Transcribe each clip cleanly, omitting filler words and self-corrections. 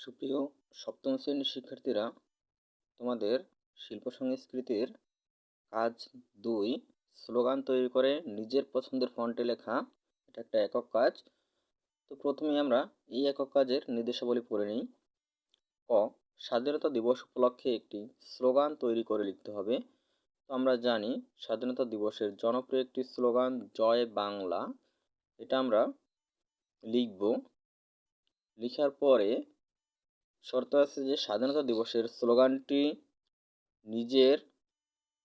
সুপ্রিয় সপ্তম শ্রেণীর শিক্ষার্থীরা, তোমাদের শিল্প সংস্কৃতির কাজ 2 স্লোগান তৈরি করে নিজের পছন্দের ফন্টে লেখা। এটা একটা একক কাজ। তো প্রথমেই আমরা এই একক কাজের নির্দেশাবলী পড়ে নিই। ক, স্বাধীনতা দিবস উপলক্ষে একটি স্লোগান তৈরি করে লিখতে হবে। তো আমরা জানি স্বাধীনতা দিবসের জনপ্রিয় একটি স্লোগান জয় বাংলা। এটা আমরা লিখব। লিখার পরে শর্ত আছে যে স্বাধীনতা দিবসের স্লোগানটি নিজের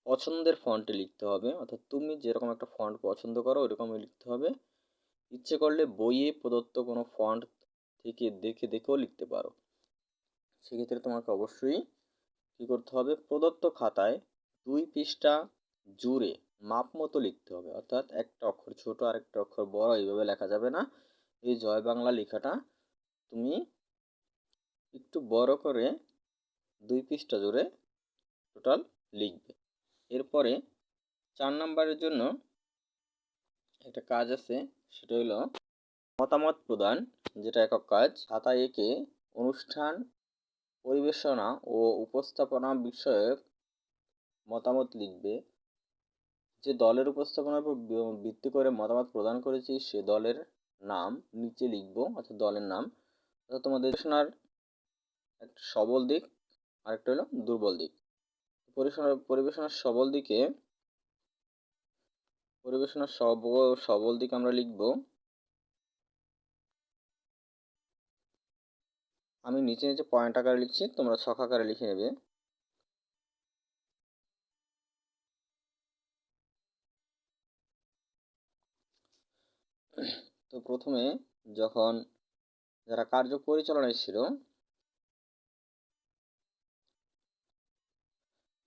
পছন্দের ফন্টে লিখতে হবে, অর্থাৎ তুমি যেরকম একটা ফন্ট পছন্দ করো ওইরকমই লিখতে হবে। ইচ্ছে করলে বইয়ে প্রদত্ত কোনো ফন্ট থেকে দেখেও লিখতে পারো। সেক্ষেত্রে তোমাকে অবশ্যই কী করতে হবে, প্রদত্ত খাতায় 2 পৃষ্ঠা জুড়ে মাপ মতো লিখতে হবে, অর্থাৎ একটা অক্ষর ছোট আর একটা অক্ষর বড় এইভাবে লেখা যাবে না। এই জয় বাংলা লেখাটা তুমি একটু বড় করে 2 পৃষ্ঠা জুড়ে টোটাল লিখবে। এরপরে 4 নম্বরের জন্য একটা কাজ আছে, সেটা হলো মতামত প্রদান, যেটা একক কাজ। খাতায় এঁকে অনুষ্ঠান পরিবেশনা ও উপস্থাপনা বিষয়ক মতামত লিখবে। যে দলের উপস্থাপনার উপর ভিত্তি করে মতামত প্রদান করেছি সে দলের নাম নিচে লিখব, অর্থাৎ দলের নাম। অর্থাৎ তোমাদের পরিবেশনার একটা সবল দিক আর একটা হলো দুর্বল দিক। পরিবেশনার সবল দিক আমরা লিখব, আমি নিচে পয়েন্ট আকারে লিখছি, তোমরা ছক আকারে লিখে নেবে। তো প্রথমে যখন যারা কার্য পরিচালনায় ছিল,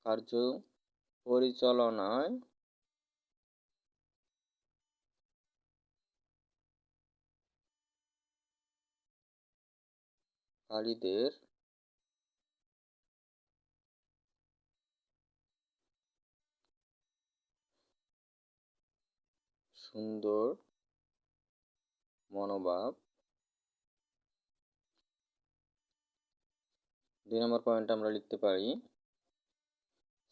কার্য পরিচালনায় কারীদের সুন্দর মনোভাব। 2 নম্বর পয়েন্ট আমরা লিখতে পারি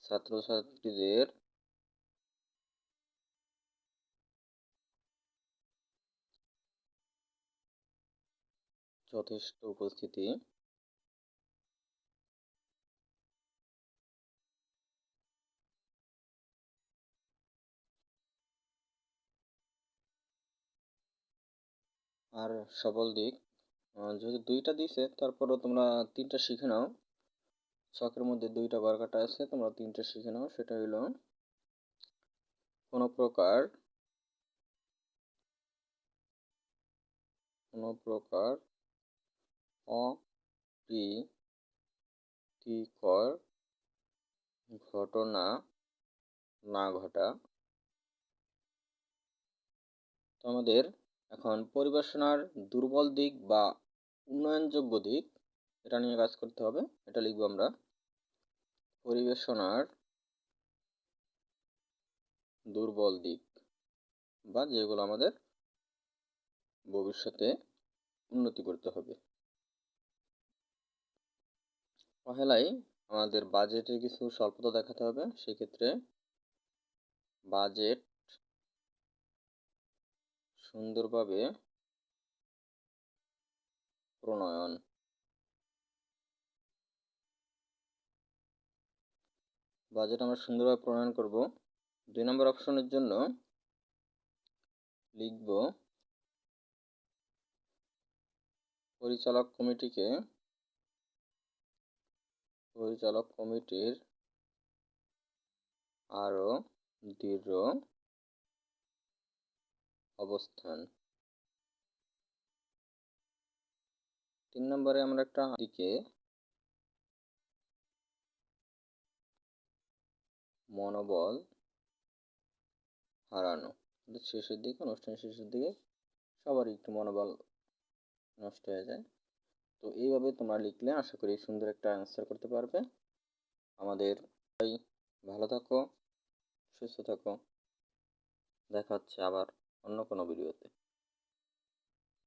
ছাত্রছাত্রীদের যথেষ্ট উপস্থিতি। আর সবল দিক যেহেতু 2টা দিয়েছে, তারপরও তোমরা 3টা শিখে নাও। ছকের মধ্যে 2টা ঘর কাটা আছে, তোমরা 3টা শিখে নাও। সেটা হলো কোনো প্রকার অপ্রীতিকর ঘটনা না ঘটা। তো আমাদের এখন পরিবেশনার দুর্বল দিক বা উন্নয়নযোগ্য দিক, এটা নিয়ে কাজ করতে হবে। এটা লিখবো আমরা, পরিবেশনার দুর্বল দিক বা যেগুলো আমাদের ভবিষ্যতে উন্নতি করতে হবে। পহেলাই আমাদের বাজেটের কিছু স্বল্পতা দেখাতে হবে। সেক্ষেত্রে বাজেট সুন্দরভাবে প্রণয়ন। বাজেট আমরা সুন্দরভাবে প্রণয়ন করব। 2 নম্বর অপশনের জন্য লিখব পরিচালক কমিটির আরও দৃঢ় অবস্থান। 3 নম্বরে আমরা একটা দিকে মনোবল হারানো। শেষের দিকে, অনুষ্ঠানের শেষের দিকে সবারই একটু মনোবল নষ্ট হয়ে যায়। তো এইভাবে তোমরা লিখলে আশা করি সুন্দর একটা অ্যান্সার করতে পারবে। আমাদের ভালো থাকো, সুস্থ থাকো। দেখা হচ্ছে আবার অন্য কোনো ভিডিওতে।